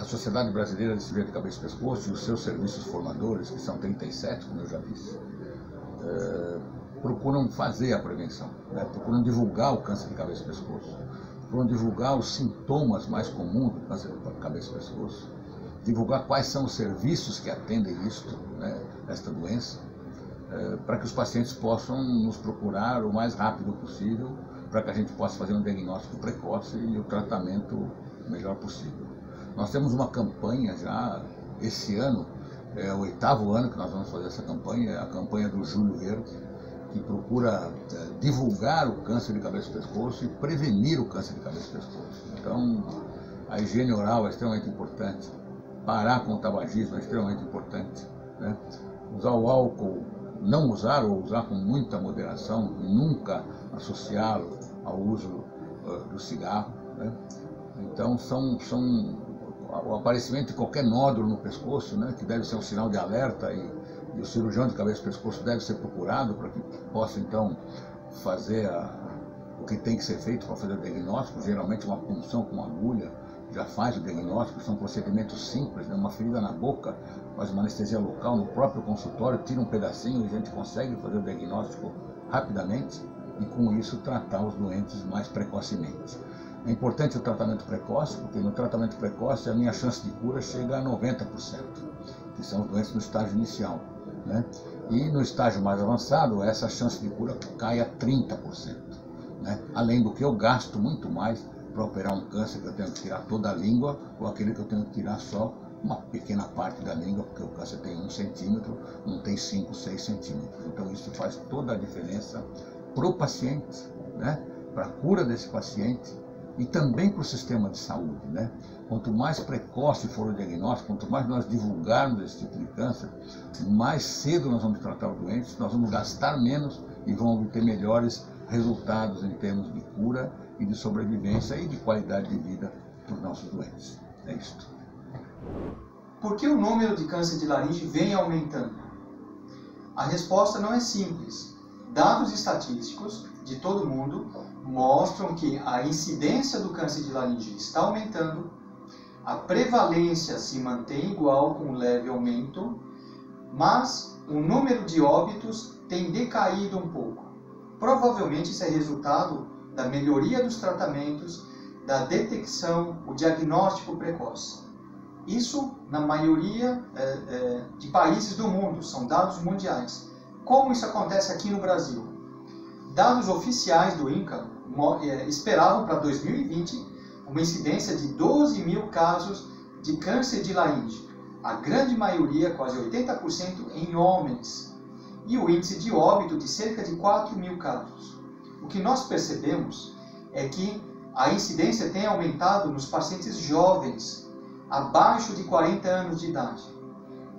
Sociedade Brasileira de Cirurgia de Cabeça e Pescoço e os seus serviços formadores, que são 37, como eu já disse, procuram fazer a prevenção, né? Procuram divulgar o câncer de cabeça e pescoço, procuram divulgar os sintomas mais comuns do câncer de cabeça e pescoço, divulgar quais são os serviços que atendem isto, né, esta doença, para que os pacientes possam nos procurar o mais rápido possível, para que a gente possa fazer um diagnóstico precoce e o tratamento o melhor possível. Nós temos uma campanha já, esse ano, é o 8º ano que nós vamos fazer essa campanha, é a campanha do Julho Verde, que procura divulgar o câncer de cabeça e pescoço e prevenir o câncer de cabeça e pescoço. Então, a higiene oral é extremamente importante, parar com o tabagismo é extremamente importante, né? Usar o álcool, não usar ou usar com muita moderação, e nunca associá-lo ao uso do cigarro, né? Então, o aparecimento de qualquer nódulo no pescoço, né, que deve ser um sinal de alerta, e o cirurgião de cabeça e pescoço deve ser procurado para que possa, então, fazer o que tem que ser feito para fazer o diagnóstico. Geralmente uma punção com agulha já faz o diagnóstico, são procedimentos simples, né? Uma ferida na boca, faz uma anestesia local no próprio consultório, tira um pedacinho e a gente consegue fazer o diagnóstico rapidamente e com isso tratar os doentes mais precocemente. É importante o tratamento precoce, porque no tratamento precoce a minha chance de cura chega a 90%, que são os doentes no estágio inicial, né? E no estágio mais avançado, essa chance de cura cai a 30%, né? Além do que eu gasto muito mais para operar um câncer que eu tenho que tirar toda a língua, ou aquele que eu tenho que tirar só uma pequena parte da língua, porque o câncer tem 1 centímetro, não tem 5, 6 centímetros. Então isso faz toda a diferença para o paciente, né? Para a cura desse paciente e também para o sistema de saúde, né? Quanto mais precoce for o diagnóstico, quanto mais nós divulgarmos esse tipo de câncer, mais cedo nós vamos tratar os doentes, nós vamos gastar menos e vamos obter melhores resultados em termos de cura e de sobrevivência e de qualidade de vida para os nossos doentes. É isto. Por que o número de câncer de laringe vem aumentando? A resposta não é simples. Dados estatísticos de todo mundo mostram que a incidência do câncer de laringe está aumentando, a prevalência se mantém igual com um leve aumento, mas o número de óbitos tem decaído um pouco. Provavelmente isso é resultado da melhoria dos tratamentos, da detecção, o diagnóstico precoce. Isso na maioria de países do mundo, são dados mundiais. Como isso acontece aqui no Brasil? Dados oficiais do INCA esperavam para 2020 uma incidência de 12 mil casos de câncer de laringe. A grande maioria, quase 80%, em homens. E o índice de óbito de cerca de 4 mil casos. O que nós percebemos é que a incidência tem aumentado nos pacientes jovens, abaixo de 40 anos de idade.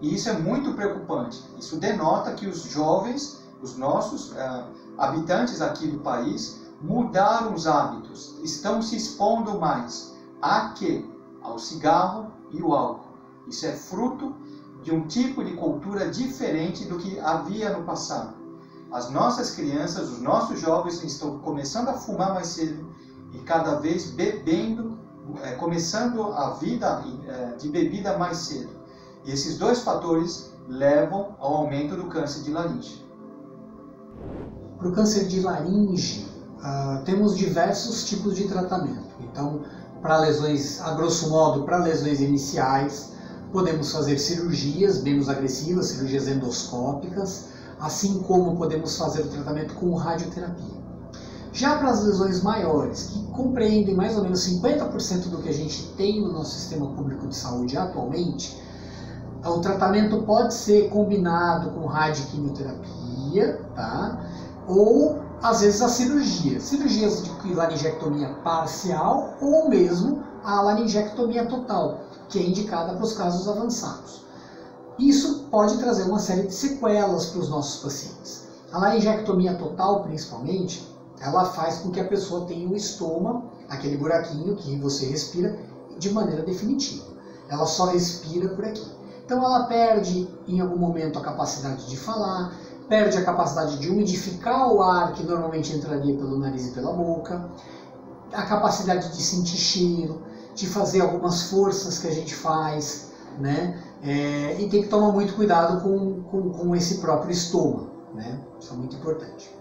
E isso é muito preocupante. Isso denota que os jovens, os nossos habitantes aqui do país, mudaram os hábitos, estão se expondo mais. A quê? Ao cigarro e o álcool. Isso é fruto de um tipo de cultura diferente do que havia no passado. As nossas crianças, os nossos jovens estão começando a fumar mais cedo e cada vez bebendo, começando a vida de bebida mais cedo. E esses dois fatores levam ao aumento do câncer de laringe. Para o câncer de laringe, temos diversos tipos de tratamento. Então, para lesões, a grosso modo, para lesões iniciais, podemos fazer cirurgias menos agressivas, cirurgias endoscópicas, assim como podemos fazer o tratamento com radioterapia. Já para as lesões maiores, que compreendem mais ou menos 50% do que a gente tem no nosso sistema público de saúde atualmente, o tratamento pode ser combinado com radioquimioterapia, tá? Ou às vezes a cirurgias de laringectomia parcial ou mesmo a laringectomia total, que é indicada para os casos avançados. Isso pode trazer uma série de sequelas para os nossos pacientes. A laringectomia total, principalmente, ela faz com que a pessoa tenha o estômago, aquele buraquinho que você respira, de maneira definitiva. Ela só respira por aqui. Então ela perde em algum momento a capacidade de falar, perde a capacidade de umidificar o ar que normalmente entraria pelo nariz e pela boca, a capacidade de sentir cheiro. de fazer algumas forças que a gente faz, né? E tem que tomar muito cuidado com esse próprio estômago, né? Isso é muito importante.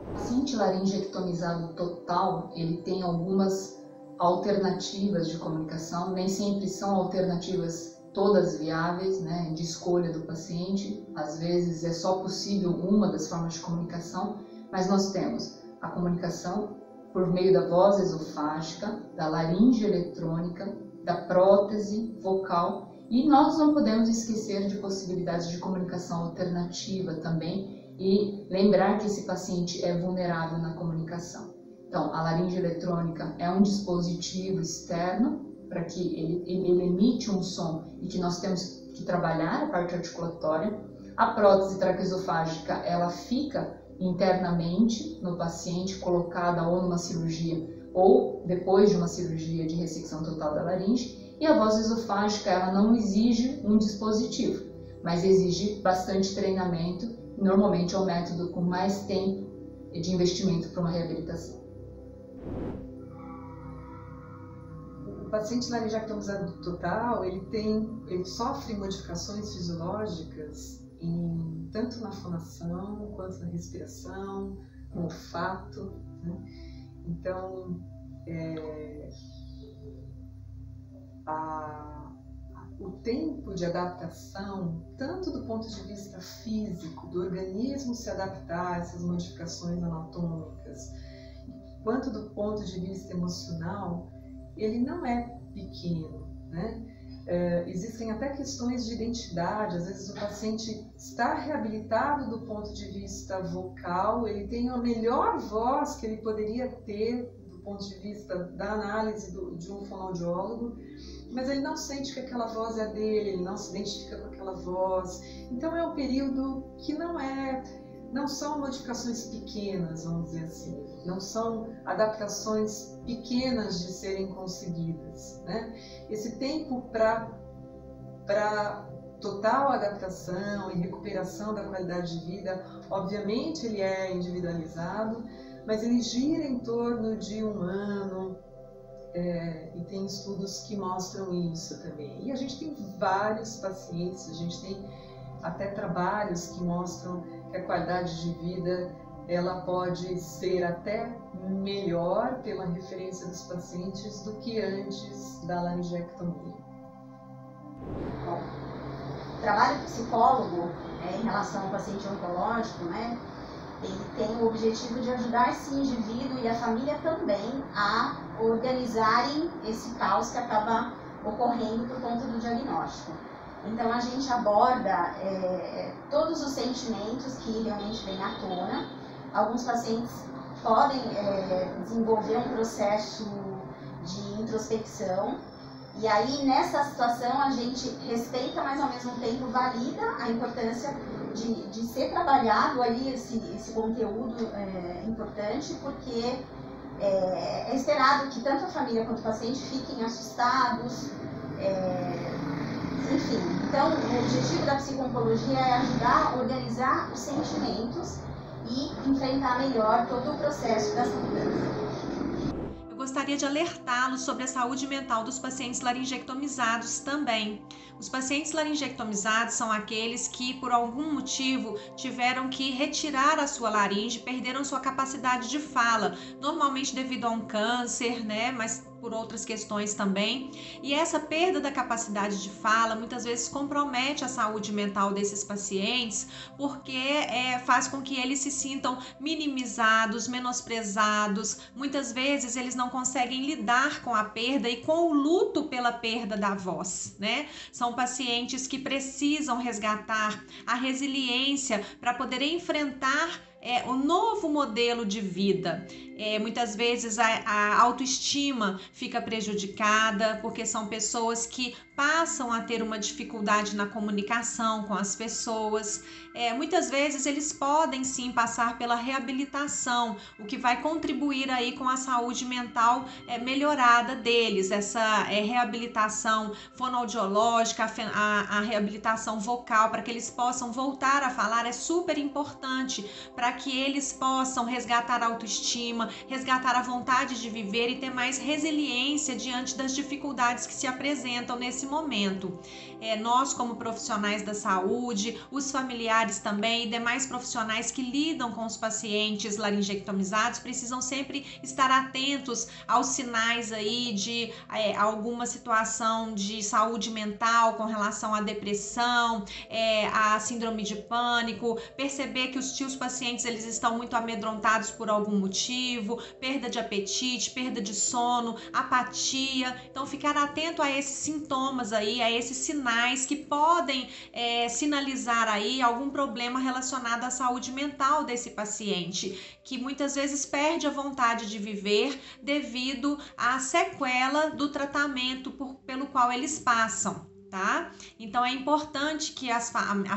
O paciente laringectomizado total, ele tem algumas alternativas de comunicação, nem sempre são alternativas todas viáveis, né, de escolha do paciente. Às vezes é só possível uma das formas de comunicação, mas nós temos a comunicação por meio da voz esofágica, da laringe eletrônica, da prótese vocal, e nós não podemos esquecer de possibilidades de comunicação alternativa também, e lembrar que esse paciente é vulnerável na comunicação. Então, a laringe eletrônica é um dispositivo externo para que ele emite um som e que nós temos que trabalhar a parte articulatória. A prótese traqueosofágica, ela fica internamente no paciente, colocada ou numa cirurgia ou depois de uma cirurgia de ressecção total da laringe. E a voz esofágica, ela não exige um dispositivo, mas exige bastante treinamento. Normalmente é o método com mais tempo de investimento para uma reabilitação. O paciente laringectomizado total, ele sofre modificações fisiológicas tanto na fonação, quanto na respiração, no olfato, né? Então, o tempo de adaptação, tanto do ponto de vista físico, do organismo se adaptar a essas modificações anatômicas, quanto do ponto de vista emocional, ele não é pequeno, né? Existem até questões de identidade. Às vezes o paciente está reabilitado do ponto de vista vocal, ele tem a melhor voz que ele poderia ter do ponto de vista da análise de um fonoaudiólogo, mas ele não sente que aquela voz é dele, ele não se identifica com aquela voz. Então é um período que não são modificações pequenas, vamos dizer assim, não são adaptações pequenas de serem conseguidas, né? Esse tempo para total adaptação e recuperação da qualidade de vida, obviamente ele é individualizado, mas ele gira em torno de 1 ano, e tem estudos que mostram isso também. E a gente tem vários pacientes, a gente tem até trabalhos que mostram que a qualidade de vida ela pode ser até melhor pela referência dos pacientes do que antes da laringectomia. Bom, o trabalho do psicólogo em relação ao paciente oncológico, né, ele tem o objetivo de ajudar esse indivíduo e a família também a organizarem esse caos que acaba ocorrendo por conta do diagnóstico. Então a gente aborda todos os sentimentos que realmente vêm à tona. Alguns pacientes podem desenvolver um processo de introspecção, e aí nessa situação a gente respeita, mas ao mesmo tempo valida a importância de ser trabalhado aí esse conteúdo importante, porque é esperado que tanto a família quanto o paciente fiquem assustados, enfim. Então o objetivo da psico-oncologia é ajudar a organizar os sentimentos e enfrentar melhor todo o processo dessa mudança. Eu gostaria de alertá-los sobre a saúde mental dos pacientes laringectomizados também. Os pacientes laringectomizados são aqueles que, por algum motivo, tiveram que retirar a sua laringe, perderam sua capacidade de fala, normalmente devido a um câncer, né, mas por outras questões também. E essa perda da capacidade de fala muitas vezes compromete a saúde mental desses pacientes, porque faz com que eles se sintam minimizados, menosprezados. Muitas vezes eles não conseguem lidar com a perda e com o luto pela perda da voz, né? São pacientes que precisam resgatar a resiliência para poder enfrentar o novo modelo de vida. Muitas vezes a autoestima fica prejudicada, porque são pessoas que passam a ter uma dificuldade na comunicação com as pessoas. Muitas vezes eles podem sim passar pela reabilitação, o que vai contribuir aí com a saúde mental melhorada deles. Essa reabilitação fonoaudiológica, a reabilitação vocal, para que eles possam voltar a falar, é super importante para que eles possam resgatar a autoestima, autoestima, resgatar a vontade de viver e ter mais resiliência diante das dificuldades que se apresentam nesse momento. Nós, como profissionais da saúde, os familiares também e demais profissionais que lidam com os pacientes laringectomizados precisam sempre estar atentos aos sinais aí de alguma situação de saúde mental com relação à depressão, à síndrome de pânico, perceber que os pacientes eles estão muito amedrontados por algum motivo, perda de apetite, perda de sono, apatia. Então, ficar atento a esses sintomas aí, a esses sinais que podem sinalizar aí algum problema relacionado à saúde mental desse paciente, que muitas vezes perde a vontade de viver devido à sequela do tratamento pelo qual eles passam. Tá? Então é importante que a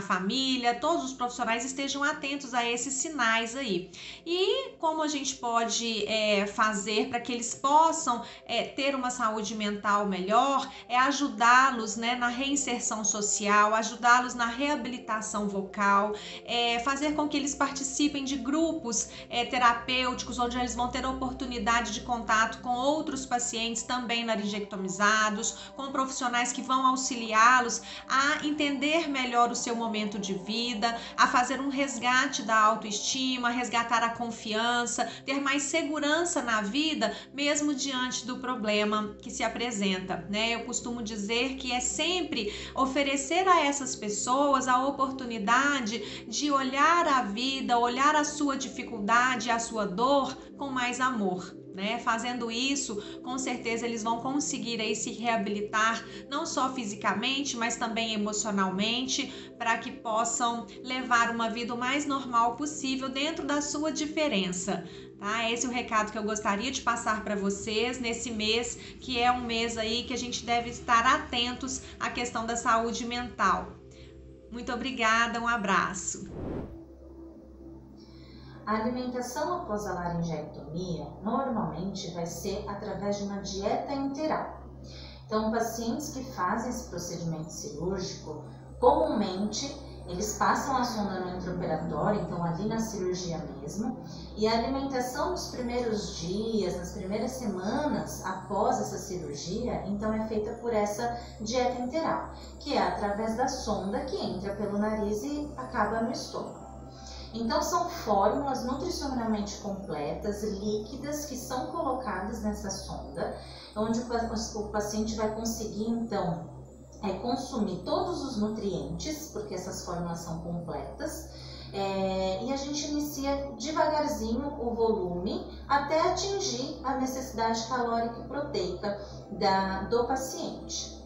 família, todos os profissionais estejam atentos a esses sinais aí. E como a gente pode fazer para que eles possam ter uma saúde mental melhor, é ajudá-los, né, na reinserção social, ajudá-los na reabilitação vocal, fazer com que eles participem de grupos terapêuticos, onde eles vão ter a oportunidade de contato com outros pacientes também laringectomizados, com profissionais que vão auxiliá-los a entender melhor o seu momento de vida, a fazer um resgate da autoestima, resgatar a confiança, ter mais segurança na vida, mesmo diante do problema que se apresenta, né? Eu costumo dizer que é sempre oferecer a essas pessoas a oportunidade de olhar a vida, olhar a sua dificuldade, a sua dor com mais amor. Fazendo isso, com certeza eles vão conseguir aí se reabilitar, não só fisicamente, mas também emocionalmente, para que possam levar uma vida o mais normal possível dentro da sua diferença. Tá? Esse é o recado que eu gostaria de passar para vocês nesse mês, que é um mês aí que a gente deve estar atentos à questão da saúde mental. Muito obrigada, um abraço. A alimentação após a laringectomia normalmente vai ser através de uma dieta enteral. Então, pacientes que fazem esse procedimento cirúrgico, comumente eles passam a sonda no intraoperatório, então ali na cirurgia mesmo, e a alimentação nos primeiros dias, nas primeiras semanas após essa cirurgia, então é feita por essa dieta enteral, que é através da sonda que entra pelo nariz e acaba no estômago. Então, são fórmulas nutricionalmente completas, líquidas, que são colocadas nessa sonda, onde o paciente vai conseguir, então, consumir todos os nutrientes, porque essas fórmulas são completas, e a gente inicia devagarzinho o volume até atingir a necessidade calórica e proteica do paciente.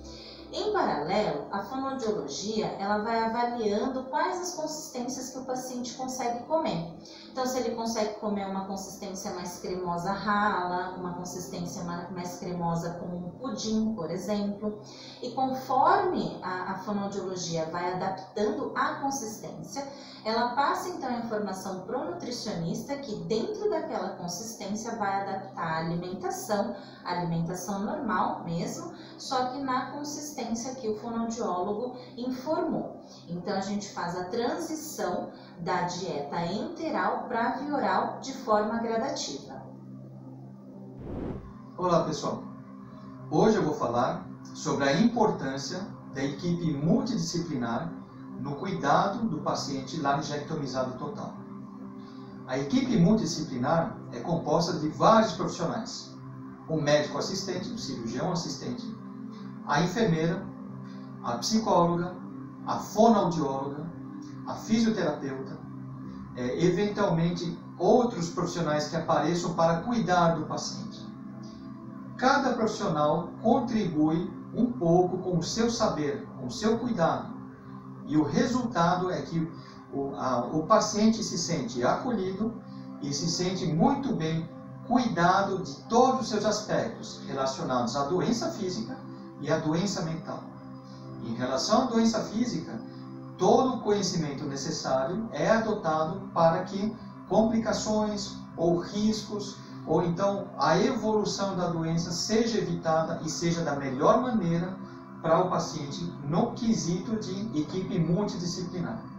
Em paralelo, a fonoaudiologia ela vai avaliando quais as consistências que o paciente consegue comer. Então, se ele consegue comer uma consistência mais cremosa rala, uma consistência mais cremosa como um pudim, por exemplo. E conforme a fonoaudiologia vai adaptando a consistência, ela passa então a informação para o nutricionista que dentro daquela consistência vai adaptar a alimentação normal mesmo, só que na consistência que o fonoaudiólogo informou. Então a gente faz a transição da dieta enteral para a via oral de forma gradativa. Olá pessoal, hoje eu vou falar sobre a importância da equipe multidisciplinar no cuidado do paciente laringectomizado total. A equipe multidisciplinar é composta de vários profissionais: o médico assistente, o cirurgião assistente, a enfermeira, a psicóloga, a fonoaudióloga, a fisioterapeuta, eventualmente outros profissionais que apareçam para cuidar do paciente. Cada profissional contribui um pouco com o seu saber, com o seu cuidado, e o resultado é que o paciente se sente acolhido e se sente muito bem cuidado de todos os seus aspectos relacionados à doença física e à doença mental. Em relação à doença física, todo o conhecimento necessário é adotado para que complicações ou riscos, ou então a evolução da doença seja evitada e seja da melhor maneira para o paciente no quesito de equipe multidisciplinar.